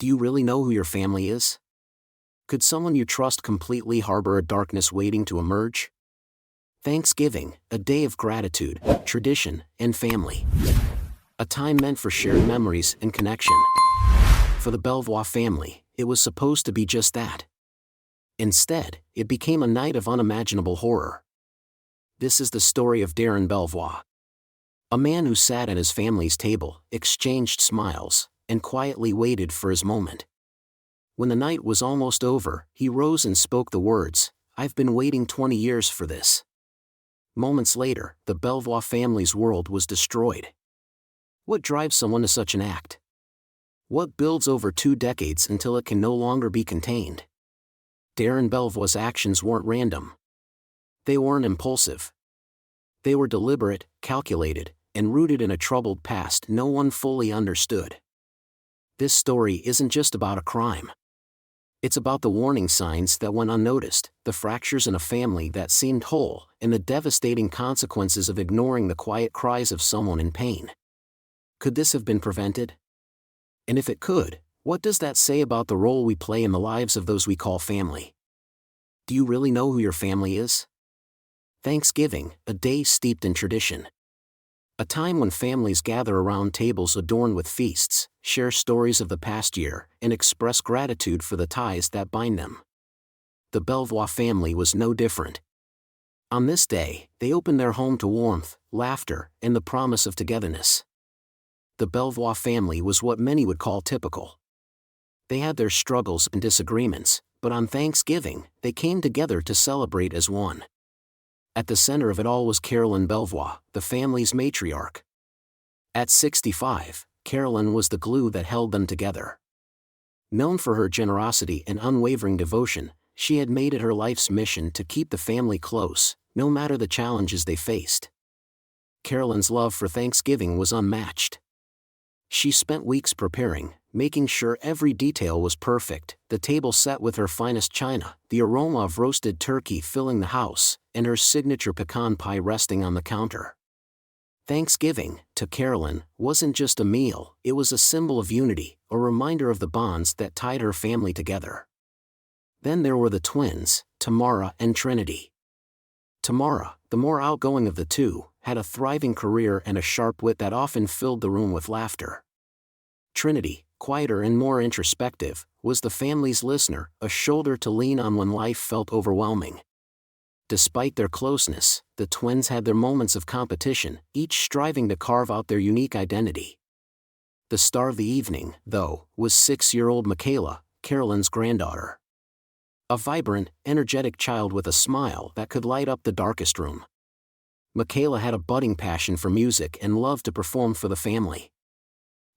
Do you really know who your family is? Could someone you trust completely harbor a darkness waiting to emerge? Thanksgiving, a day of gratitude, tradition, and family. A time meant for shared memories and connection. For the Belois family, it was supposed to be just that. Instead, it became a night of unimaginable horror. This is the story of Darren Belois. A man who sat at his family's table, exchanged smiles, and quietly waited for his moment. When the night was almost over, he rose and spoke the words, "I've been waiting 20 years for this." Moments later, the Belois family's world was destroyed. What drives someone to such an act? What builds over 2 decades until it can no longer be contained? Darren Belois' actions weren't random. They weren't impulsive. They were deliberate, calculated, and rooted in a troubled past no one fully understood. This story isn't just about a crime. It's about the warning signs that went unnoticed, the fractures in a family that seemed whole, and the devastating consequences of ignoring the quiet cries of someone in pain. Could this have been prevented? And if it could, what does that say about the role we play in the lives of those we call family? Do you really know who your family is? Thanksgiving, a day steeped in tradition. A time when families gather around tables adorned with feasts, share stories of the past year, and express gratitude for the ties that bind them. The Belois family was no different. On this day, they opened their home to warmth, laughter, and the promise of togetherness. The Belois family was what many would call typical. They had their struggles and disagreements, but on Thanksgiving, they came together to celebrate as one. At the center of it all was Carolyn Belois, the family's matriarch. At 65, Carolyn was the glue that held them together. Known for her generosity and unwavering devotion, she had made it her life's mission to keep the family close, no matter the challenges they faced. Carolyn's love for Thanksgiving was unmatched. She spent weeks preparing, making sure every detail was perfect, the table set with her finest china, the aroma of roasted turkey filling the house, and her signature pecan pie resting on the counter. Thanksgiving, to Carolyn, wasn't just a meal, it was a symbol of unity, a reminder of the bonds that tied her family together. Then there were the twins, Tamara and Trinity. Tamara, the more outgoing of the two, had a thriving career and a sharp wit that often filled the room with laughter. Trinity, quieter and more introspective, was the family's listener, a shoulder to lean on when life felt overwhelming. Despite their closeness, the twins had their moments of competition, each striving to carve out their unique identity. The star of the evening, though, was 6-year-old Michaela, Carolyn's granddaughter. A vibrant, energetic child with a smile that could light up the darkest room. Michaela had a budding passion for music and loved to perform for the family.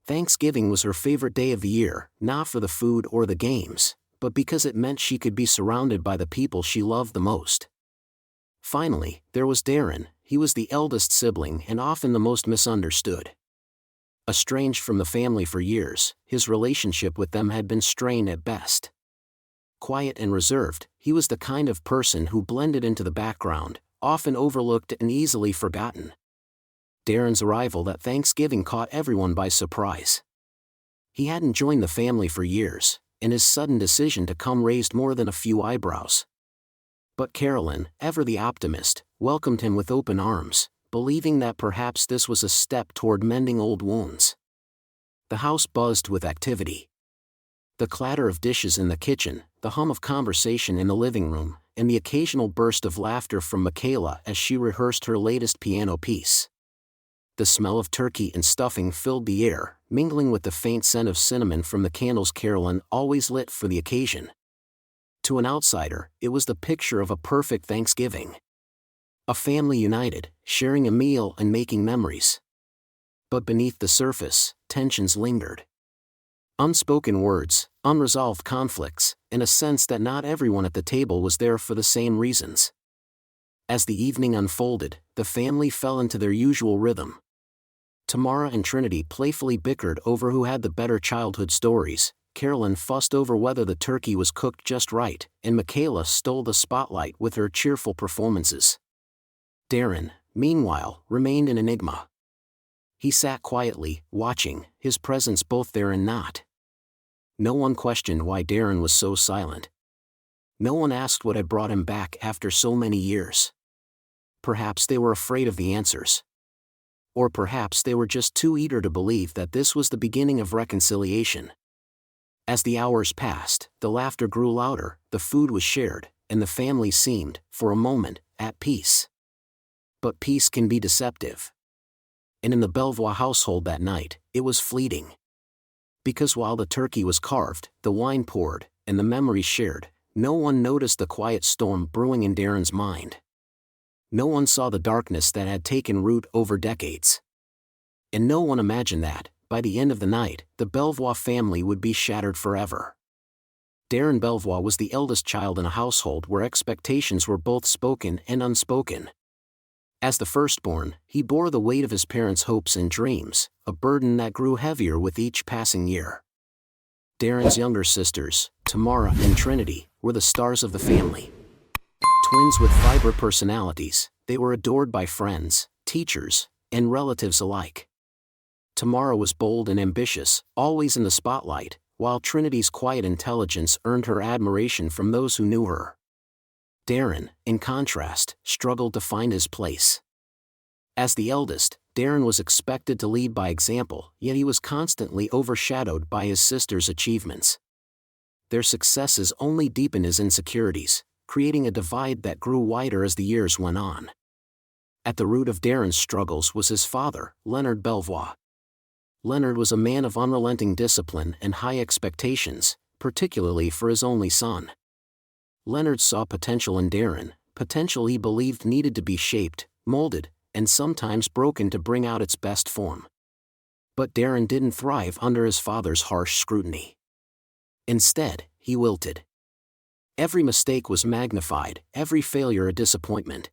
Thanksgiving was her favorite day of the year, not for the food or the games, but because it meant she could be surrounded by the people she loved the most. Finally, there was Darren. He was the eldest sibling and often the most misunderstood. Estranged from the family for years, his relationship with them had been strained at best. Quiet and reserved, he was the kind of person who blended into the background, often overlooked and easily forgotten. Darren's arrival at Thanksgiving caught everyone by surprise. He hadn't joined the family for years, and his sudden decision to come raised more than a few eyebrows. But Carolyn, ever the optimist, welcomed him with open arms, believing that perhaps this was a step toward mending old wounds. The house buzzed with activity. The clatter of dishes in the kitchen, the hum of conversation in the living room, and the occasional burst of laughter from Michaela as she rehearsed her latest piano piece. The smell of turkey and stuffing filled the air, mingling with the faint scent of cinnamon from the candles Carolyn always lit for the occasion. To an outsider, it was the picture of a perfect Thanksgiving. A family united, sharing a meal and making memories. But beneath the surface, tensions lingered. Unspoken words, unresolved conflicts, and a sense that not everyone at the table was there for the same reasons. As the evening unfolded, the family fell into their usual rhythm. Tamara and Trinity playfully bickered over who had the better childhood stories, Carolyn fussed over whether the turkey was cooked just right, and Michaela stole the spotlight with her cheerful performances. Darren, meanwhile, remained an enigma. He sat quietly, watching, his presence both there and not. No one questioned why Darren was so silent. No one asked what had brought him back after so many years. Perhaps they were afraid of the answers. Or perhaps they were just too eager to believe that this was the beginning of reconciliation. As the hours passed, the laughter grew louder, the food was shared, and the family seemed, for a moment, at peace. But peace can be deceptive. And in the Belois household that night, it was fleeting. Because while the turkey was carved, the wine poured, and the memories shared, no one noticed the quiet storm brewing in Darren's mind. No one saw the darkness that had taken root over decades. And no one imagined that, by the end of the night, the Belois family would be shattered forever. Darren Belois was the eldest child in a household where expectations were both spoken and unspoken. As the firstborn, he bore the weight of his parents' hopes and dreams, a burden that grew heavier with each passing year. Darren's younger sisters, Tamara and Trinity, were the stars of the family. Twins with vibrant personalities, they were adored by friends, teachers, and relatives alike. Tamara was bold and ambitious, always in the spotlight, while Trinity's quiet intelligence earned her admiration from those who knew her. Darren, in contrast, struggled to find his place. As the eldest, Darren was expected to lead by example, yet he was constantly overshadowed by his sister's achievements. Their successes only deepened his insecurities, creating a divide that grew wider as the years went on. At the root of Darren's struggles was his father, Leonard Belois. Leonard was a man of unrelenting discipline and high expectations, particularly for his only son. Leonard saw potential in Darren, potential he believed needed to be shaped, molded, and sometimes broken to bring out its best form. But Darren didn't thrive under his father's harsh scrutiny. Instead, he wilted. Every mistake was magnified, every failure a disappointment.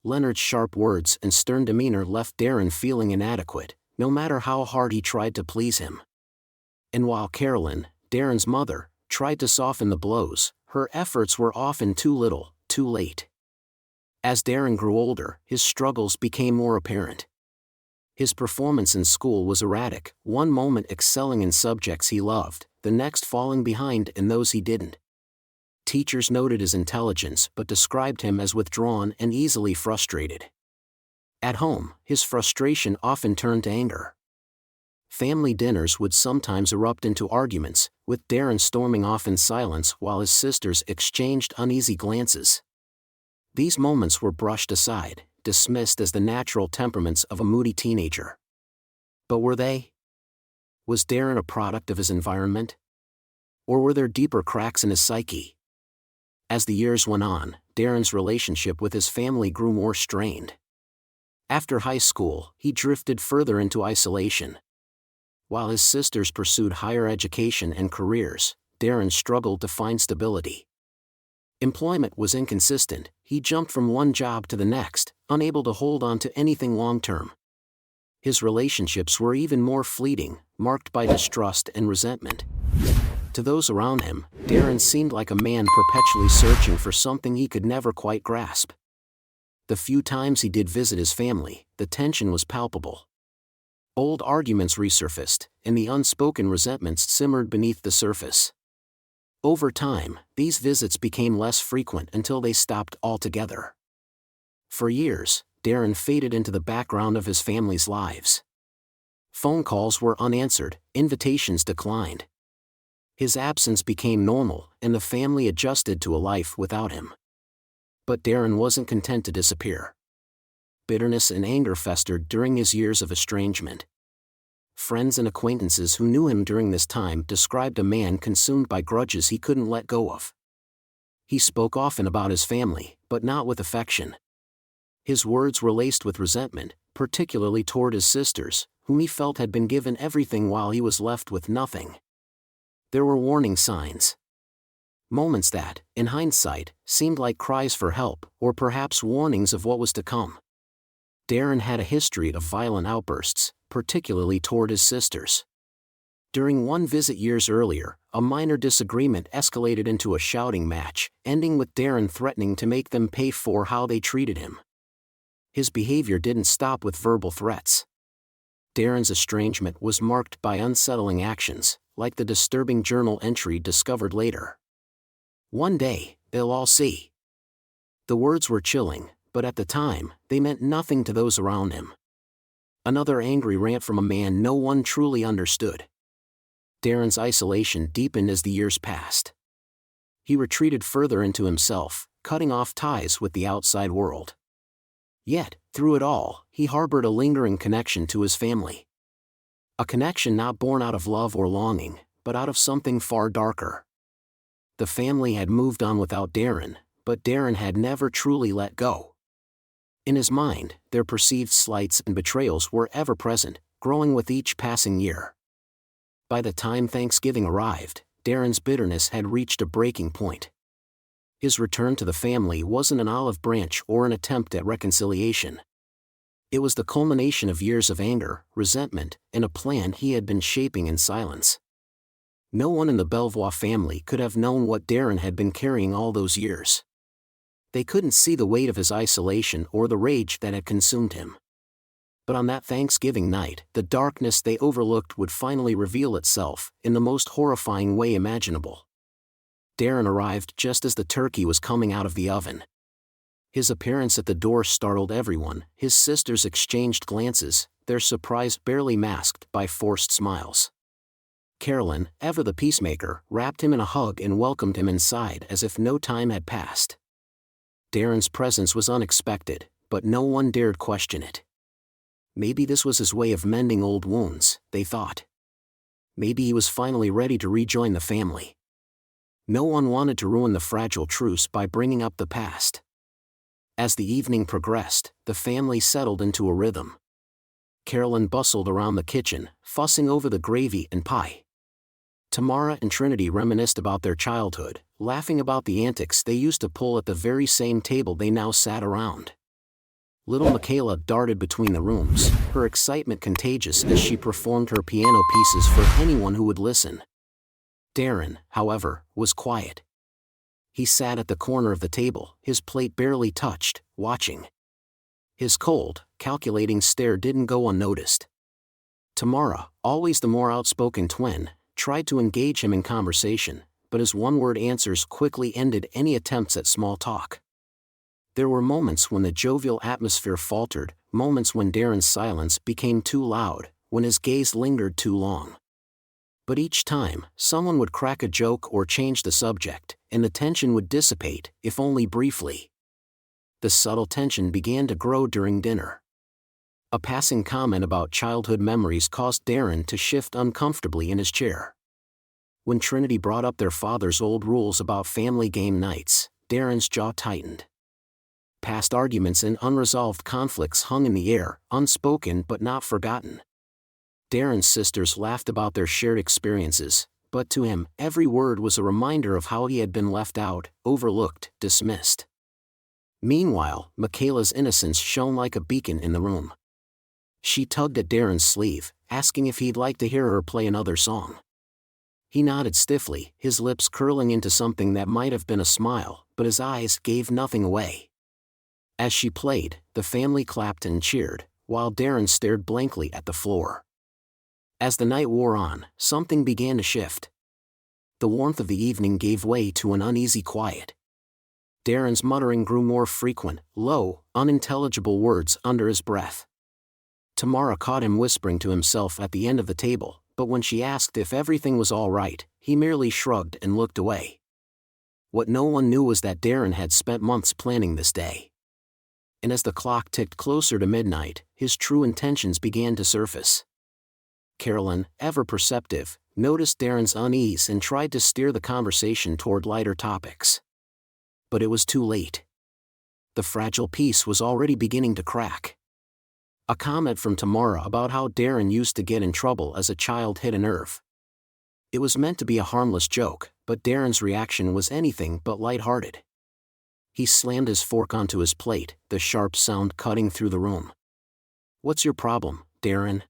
Leonard's sharp words and stern demeanor left Darren feeling inadequate, no matter how hard he tried to please him. And while Carolyn, Darren's mother, tried to soften the blows, her efforts were often too little, too late. As Darren grew older, his struggles became more apparent. His performance in school was erratic, one moment excelling in subjects he loved, the next falling behind in those he didn't. Teachers noted his intelligence but described him as withdrawn and easily frustrated. At home, his frustration often turned to anger. Family dinners would sometimes erupt into arguments, with Darren storming off in silence while his sisters exchanged uneasy glances. These moments were brushed aside, dismissed as the natural temperaments of a moody teenager. But were they? Was Darren a product of his environment? Or were there deeper cracks in his psyche? As the years went on, Darren's relationship with his family grew more strained. After high school, he drifted further into isolation. While his sisters pursued higher education and careers, Darren struggled to find stability. Employment was inconsistent, he jumped from one job to the next, unable to hold on to anything long-term. His relationships were even more fleeting, marked by distrust and resentment. To those around him, Darren seemed like a man perpetually searching for something he could never quite grasp. The few times he did visit his family, the tension was palpable. Old arguments resurfaced, and the unspoken resentments simmered beneath the surface. Over time, these visits became less frequent until they stopped altogether. For years, Darren faded into the background of his family's lives. Phone calls were unanswered, invitations declined. His absence became normal, and the family adjusted to a life without him. But Darren wasn't content to disappear. Bitterness and anger festered during his years of estrangement. Friends and acquaintances who knew him during this time described a man consumed by grudges he couldn't let go of. He spoke often about his family, but not with affection. His words were laced with resentment, particularly toward his sisters, whom he felt had been given everything while he was left with nothing. There were warning signs. Moments that, in hindsight, seemed like cries for help, or perhaps warnings of what was to come. Darren had a history of violent outbursts, particularly toward his sisters. During one visit years earlier, a minor disagreement escalated into a shouting match, ending with Darren threatening to make them pay for how they treated him. His behavior didn't stop with verbal threats. Darren's estrangement was marked by unsettling actions, like the disturbing journal entry discovered later. "One day, they'll all see." The words were chilling, but at the time, they meant nothing to those around him. Another angry rant from a man no one truly understood. Darren's isolation deepened as the years passed. He retreated further into himself, cutting off ties with the outside world. Yet, through it all, he harbored a lingering connection to his family. A connection not born out of love or longing, but out of something far darker. The family had moved on without Darren, but Darren had never truly let go. In his mind, their perceived slights and betrayals were ever present, growing with each passing year. By the time Thanksgiving arrived, Darren's bitterness had reached a breaking point. His return to the family wasn't an olive branch or an attempt at reconciliation. It was the culmination of years of anger, resentment, and a plan he had been shaping in silence. No one in the Belois family could have known what Darren had been carrying all those years. They couldn't see the weight of his isolation or the rage that had consumed him. But on that Thanksgiving night, the darkness they overlooked would finally reveal itself, in the most horrifying way imaginable. Darren arrived just as the turkey was coming out of the oven. His appearance at the door startled everyone. His sisters exchanged glances, their surprise barely masked by forced smiles. Carolyn, ever the peacemaker, wrapped him in a hug and welcomed him inside as if no time had passed. Darren's presence was unexpected, but no one dared question it. Maybe this was his way of mending old wounds, they thought. Maybe he was finally ready to rejoin the family. No one wanted to ruin the fragile truce by bringing up the past. As the evening progressed, the family settled into a rhythm. Carolyn bustled around the kitchen, fussing over the gravy and pie. Tamara and Trinity reminisced about their childhood, laughing about the antics they used to pull at the very same table they now sat around. Little Michaela darted between the rooms, her excitement contagious as she performed her piano pieces for anyone who would listen. Darren, however, was quiet. He sat at the corner of the table, his plate barely touched, watching. His cold, calculating stare didn't go unnoticed. Tamara, always the more outspoken twin, tried to engage him in conversation, but his one-word answers quickly ended any attempts at small talk. There were moments when the jovial atmosphere faltered, moments when Darren's silence became too loud, when his gaze lingered too long. But each time, someone would crack a joke or change the subject, and the tension would dissipate, if only briefly. The subtle tension began to grow during dinner. A passing comment about childhood memories caused Darren to shift uncomfortably in his chair. When Trinity brought up their father's old rules about family game nights, Darren's jaw tightened. Past arguments and unresolved conflicts hung in the air, unspoken but not forgotten. Darren's sisters laughed about their shared experiences, but to him, every word was a reminder of how he had been left out, overlooked, dismissed. Meanwhile, Michaela's innocence shone like a beacon in the room. She tugged at Darren's sleeve, asking if he'd like to hear her play another song. He nodded stiffly, his lips curling into something that might have been a smile, but his eyes gave nothing away. As she played, the family clapped and cheered, while Darren stared blankly at the floor. As the night wore on, something began to shift. The warmth of the evening gave way to an uneasy quiet. Darren's muttering grew more frequent, low, unintelligible words under his breath. Tamara caught him whispering to himself at the end of the table, but when she asked if everything was all right, he merely shrugged and looked away. What no one knew was that Darren had spent months planning this day. And as the clock ticked closer to midnight, his true intentions began to surface. Carolyn, ever perceptive, noticed Darren's unease and tried to steer the conversation toward lighter topics. But it was too late. The fragile peace was already beginning to crack. A comment from Tamara about how Darren used to get in trouble as a child hit a nerve. It was meant to be a harmless joke, but Darren's reaction was anything but lighthearted. He slammed his fork onto his plate, the sharp sound cutting through the room. "What's your problem, Darren?"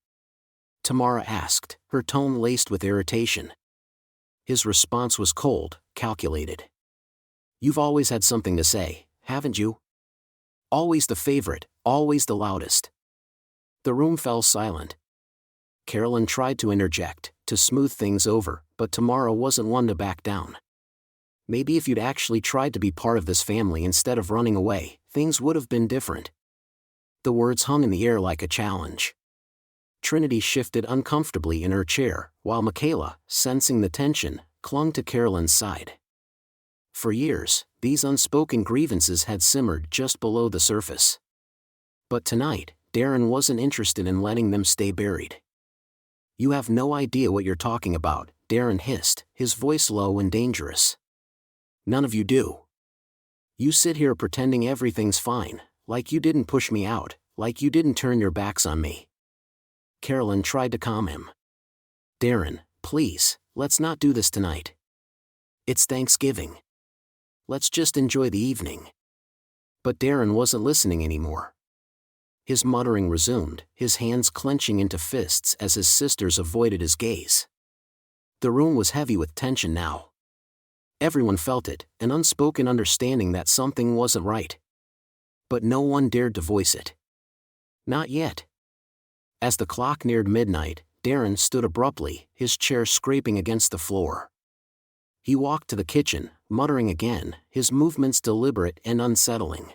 Tamara asked, her tone laced with irritation. His response was cold, calculated. "You've always had something to say, haven't you? Always the favorite, always the loudest." The room fell silent. Carolyn tried to interject, to smooth things over, but tomorrow wasn't one to back down. Maybe if you'd actually tried to be part of this family instead of running away, things would have been different. The words hung in the air like a challenge. Trinity shifted uncomfortably in her chair, while Michaela, sensing the tension, clung to Carolyn's side. For years, these unspoken grievances had simmered just below the surface. But tonight, Darren wasn't interested in letting them stay buried. "You have no idea what you're talking about," Darren hissed, his voice low and dangerous. "None of you do. You sit here pretending everything's fine, like you didn't push me out, like you didn't turn your backs on me." Carolyn tried to calm him. "Darren, please, let's not do this tonight. It's Thanksgiving. Let's just enjoy the evening." But Darren wasn't listening anymore. His muttering resumed, his hands clenching into fists as his sisters avoided his gaze. The room was heavy with tension now. Everyone felt it, an unspoken understanding that something wasn't right. But no one dared to voice it. Not yet. As the clock neared midnight, Darren stood abruptly, his chair scraping against the floor. He walked to the kitchen, muttering again, his movements deliberate and unsettling.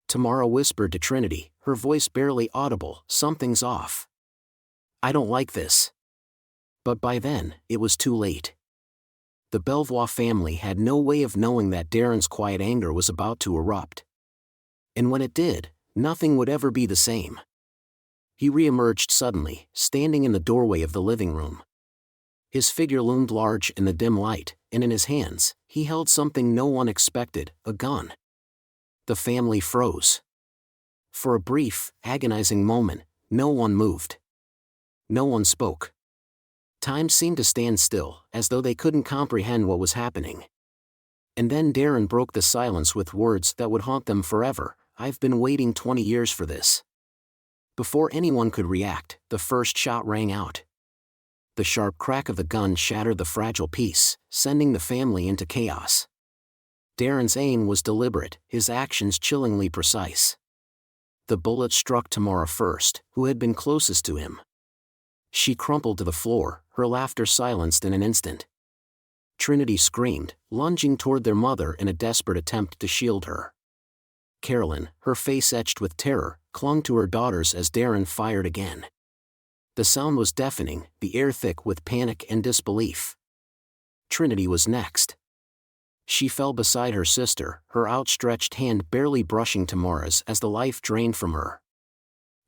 Tamara whispered to Trinity, her voice barely audible, "Something's off. I don't like this." But by then, it was too late. The Belois family had no way of knowing that Darren's quiet anger was about to erupt. And when it did, nothing would ever be the same. He re-emerged suddenly, standing in the doorway of the living room. His figure loomed large in the dim light, and in his hands, he held something no one expected, a gun. The family froze. For a brief, agonizing moment, no one moved. No one spoke. Time seemed to stand still, as though they couldn't comprehend what was happening. And then Darren broke the silence with words that would haunt them forever. "I've been waiting 20 years for this." Before anyone could react, the first shot rang out. The sharp crack of the gun shattered the fragile peace, sending the family into chaos. Darren's aim was deliberate, his actions chillingly precise. The bullet struck Tamara first, who had been closest to him. She crumpled to the floor, her laughter silenced in an instant. Trinity screamed, lunging toward their mother in a desperate attempt to shield her. Carolyn, her face etched with terror, clung to her daughters as Darren fired again. The sound was deafening, the air thick with panic and disbelief. Trinity was next. She fell beside her sister, her outstretched hand barely brushing Tamara's as the life drained from her.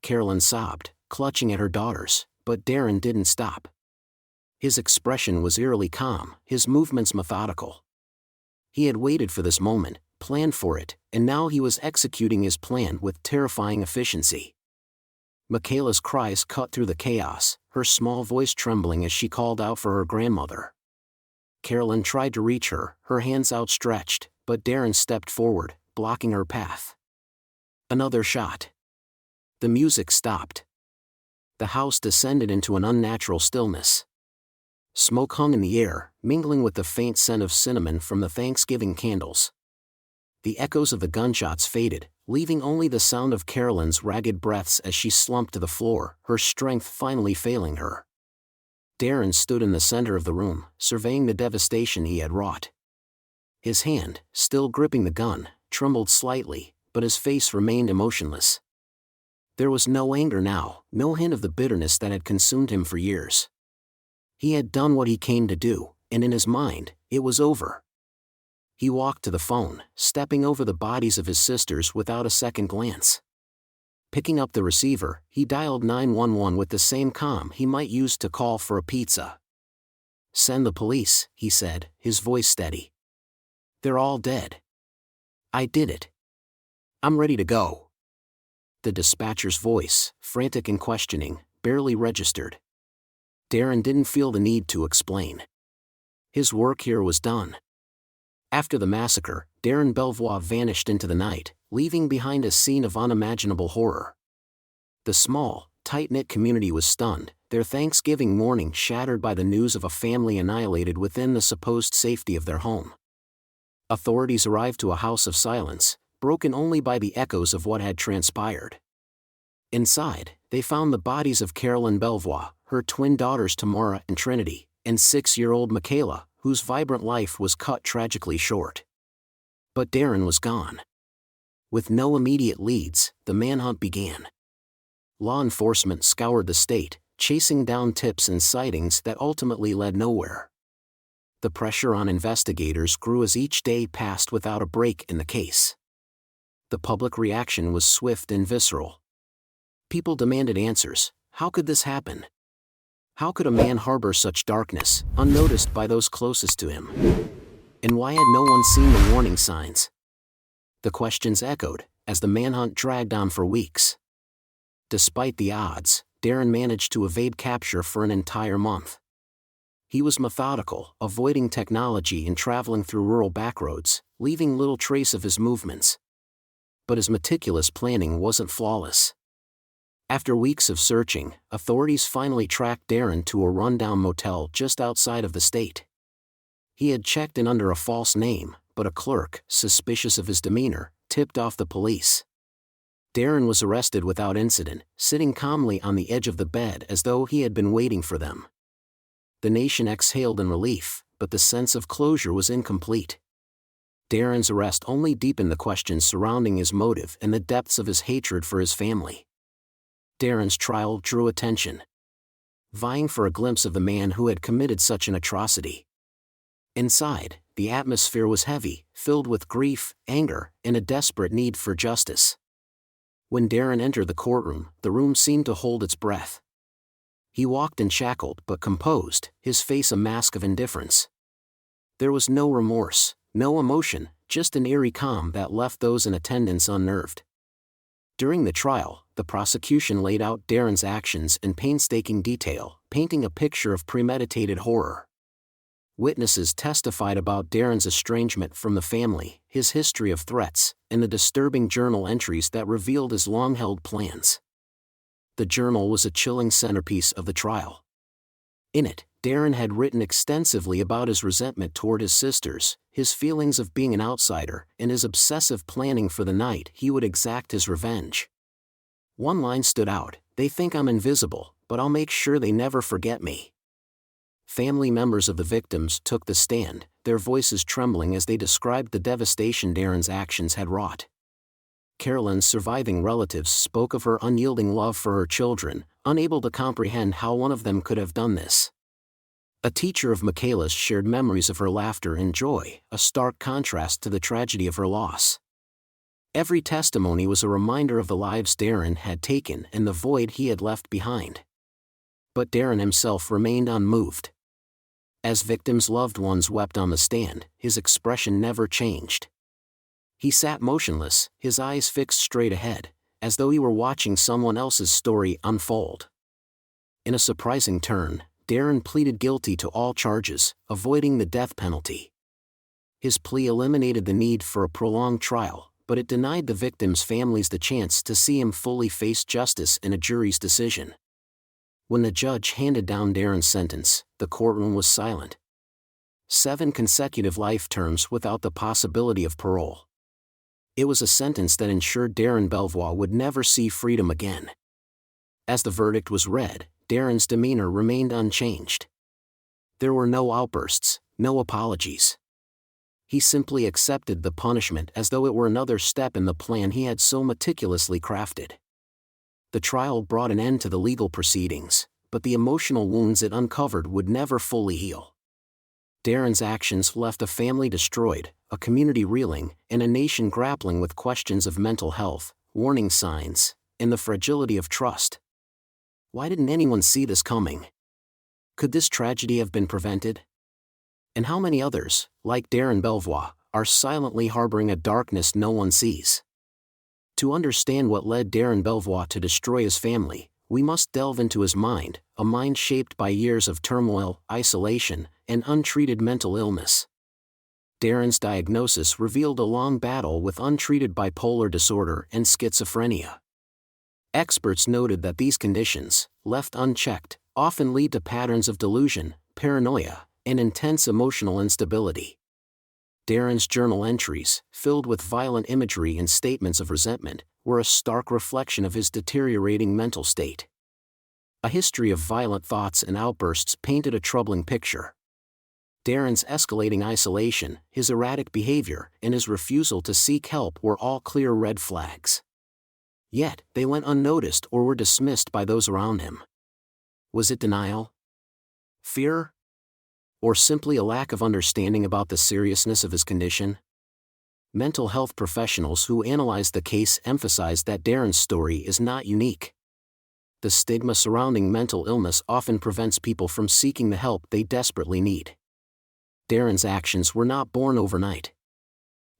Carolyn sobbed, clutching at her daughters, but Darren didn't stop. His expression was eerily calm, his movements methodical. He had waited for this moment, planned for it, and now he was executing his plan with terrifying efficiency. Michaela's cries cut through the chaos, her small voice trembling as she called out for her grandmother. Carolyn tried to reach her, her hands outstretched, but Darren stepped forward, blocking her path. Another shot. The music stopped. The house descended into an unnatural stillness. Smoke hung in the air, mingling with the faint scent of cinnamon from the Thanksgiving candles. The echoes of the gunshots faded, leaving only the sound of Carolyn's ragged breaths as she slumped to the floor, her strength finally failing her. Darren stood in the center of the room, surveying the devastation he had wrought. His hand, still gripping the gun, trembled slightly, but his face remained emotionless. There was no anger now, no hint of the bitterness that had consumed him for years. He had done what he came to do, and in his mind, it was over. He walked to the phone, stepping over the bodies of his sisters without a second glance. Picking up the receiver, he dialed 911 with the same calm he might use to call for a pizza. "Send the police," he said, his voice steady. "They're all dead. I did it. I'm ready to go." The dispatcher's voice, frantic and questioning, barely registered. Darren didn't feel the need to explain. His work here was done. After the massacre, Darren Belois vanished into the night, leaving behind a scene of unimaginable horror. The small, tight-knit community was stunned, their Thanksgiving morning shattered by the news of a family annihilated within the supposed safety of their home. Authorities arrived to a house of silence, broken only by the echoes of what had transpired. Inside, they found the bodies of Carolyn Belois, her twin daughters Tamara and Trinity, and 6-year-old Michaela, whose vibrant life was cut tragically short. But Darren was gone. With no immediate leads, the manhunt began. Law enforcement scoured the state, chasing down tips and sightings that ultimately led nowhere. The pressure on investigators grew as each day passed without a break in the case. The public reaction was swift and visceral. People demanded answers. How could this happen? How could a man harbor such darkness, unnoticed by those closest to him? And why had no one seen the warning signs? The questions echoed, as the manhunt dragged on for weeks. Despite the odds, Darren managed to evade capture for an entire month. He was methodical, avoiding technology and traveling through rural backroads, leaving little trace of his movements. But his meticulous planning wasn't flawless. After weeks of searching, authorities finally tracked Darren to a rundown motel just outside of the state. He had checked in under a false name, but a clerk, suspicious of his demeanor, tipped off the police. Darren was arrested without incident, sitting calmly on the edge of the bed as though he had been waiting for them. The nation exhaled in relief, but the sense of closure was incomplete. Darren's arrest only deepened the questions surrounding his motive and the depths of his hatred for his family. Darren's trial drew attention, vying for a glimpse of the man who had committed such an atrocity. Inside, the atmosphere was heavy, filled with grief, anger, and a desperate need for justice. When Darren entered the courtroom, the room seemed to hold its breath. He walked in shackled but composed, his face a mask of indifference. There was no remorse, no emotion, just an eerie calm that left those in attendance unnerved. During the trial, the prosecution laid out Darren's actions in painstaking detail, painting a picture of premeditated horror. Witnesses testified about Darren's estrangement from the family, his history of threats, and the disturbing journal entries that revealed his long-held plans. The journal was a chilling centerpiece of the trial. In it, Darren had written extensively about his resentment toward his sisters, his feelings of being an outsider, and his obsessive planning for the night he would exact his revenge. One line stood out: "They think I'm invisible, but I'll make sure they never forget me." Family members of the victims took the stand, their voices trembling as they described the devastation Darren's actions had wrought. Carolyn's surviving relatives spoke of her unyielding love for her children, unable to comprehend how one of them could have done this. A teacher of Michaela's shared memories of her laughter and joy, a stark contrast to the tragedy of her loss. Every testimony was a reminder of the lives Darren had taken and the void he had left behind. But Darren himself remained unmoved. As victims' loved ones wept on the stand, his expression never changed. He sat motionless, his eyes fixed straight ahead, as though he were watching someone else's story unfold. In a surprising turn, Darren pleaded guilty to all charges, avoiding the death penalty. His plea eliminated the need for a prolonged trial, but it denied the victims' families the chance to see him fully face justice in a jury's decision. When the judge handed down Darren's sentence, the courtroom was silent. 7 consecutive life terms without the possibility of parole. It was a sentence that ensured Darren Belois would never see freedom again. As the verdict was read, Darren's demeanor remained unchanged. There were no outbursts, no apologies. He simply accepted the punishment as though it were another step in the plan he had so meticulously crafted. The trial brought an end to the legal proceedings, but the emotional wounds it uncovered would never fully heal. Darren's actions left a family destroyed, a community reeling, and a nation grappling with questions of mental health, warning signs, and the fragility of trust. Why didn't anyone see this coming? Could this tragedy have been prevented? And how many others, like Darren Belois, are silently harboring a darkness no one sees? To understand what led Darren Belois to destroy his family, we must delve into his mind, a mind shaped by years of turmoil, isolation, and untreated mental illness. Darren's diagnosis revealed a long battle with untreated bipolar disorder and schizophrenia. Experts noted that these conditions, left unchecked, often lead to patterns of delusion, paranoia, and intense emotional instability. Darren's journal entries, filled with violent imagery and statements of resentment, were a stark reflection of his deteriorating mental state. A history of violent thoughts and outbursts painted a troubling picture. Darren's escalating isolation, his erratic behavior, and his refusal to seek help were all clear red flags. Yet, they went unnoticed or were dismissed by those around him. Was it denial? Fear? Or simply a lack of understanding about the seriousness of his condition? Mental health professionals who analyzed the case emphasized that Darren's story is not unique. The stigma surrounding mental illness often prevents people from seeking the help they desperately need. Darren's actions were not born overnight.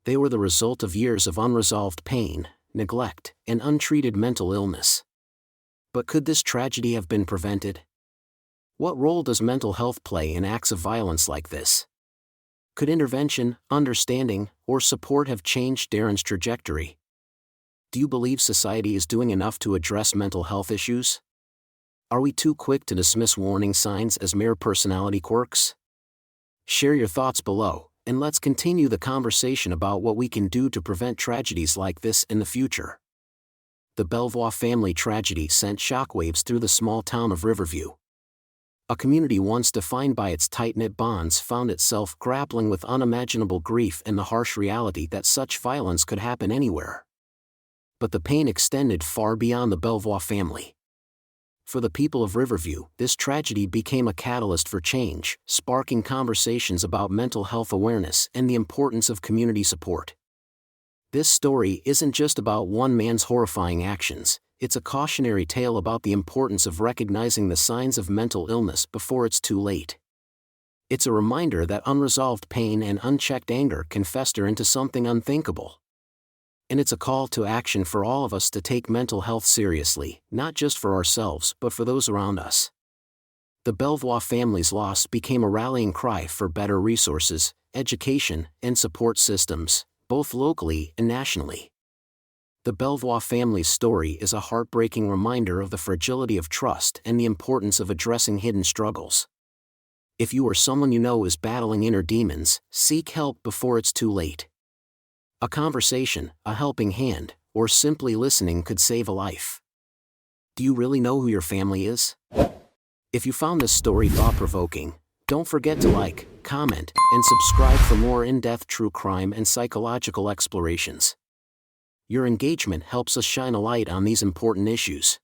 They were the result of years of unresolved pain, neglect, and untreated mental illness. But could this tragedy have been prevented? What role does mental health play in acts of violence like this? Could intervention, understanding, or support have changed Darren's trajectory? Do you believe society is doing enough to address mental health issues? Are we too quick to dismiss warning signs as mere personality quirks? Share your thoughts below, and let's continue the conversation about what we can do to prevent tragedies like this in the future. The Belois family tragedy sent shockwaves through the small town of Riverview. A community once defined by its tight-knit bonds found itself grappling with unimaginable grief and the harsh reality that such violence could happen anywhere. But the pain extended far beyond the Belois family. For the people of Riverview, this tragedy became a catalyst for change, sparking conversations about mental health awareness and the importance of community support. This story isn't just about one man's horrifying actions, it's a cautionary tale about the importance of recognizing the signs of mental illness before it's too late. It's a reminder that unresolved pain and unchecked anger can fester into something unthinkable. And it's a call to action for all of us to take mental health seriously, not just for ourselves but for those around us. The Belois family's loss became a rallying cry for better resources, education, and support systems, both locally and nationally. The Belois family's story is a heartbreaking reminder of the fragility of trust and the importance of addressing hidden struggles. If you or someone you know is battling inner demons, seek help before it's too late. A conversation, a helping hand, or simply listening could save a life. Do you really know who your family is? If you found this story thought-provoking, don't forget to like, comment, and subscribe for more in-depth true crime and psychological explorations. Your engagement helps us shine a light on these important issues.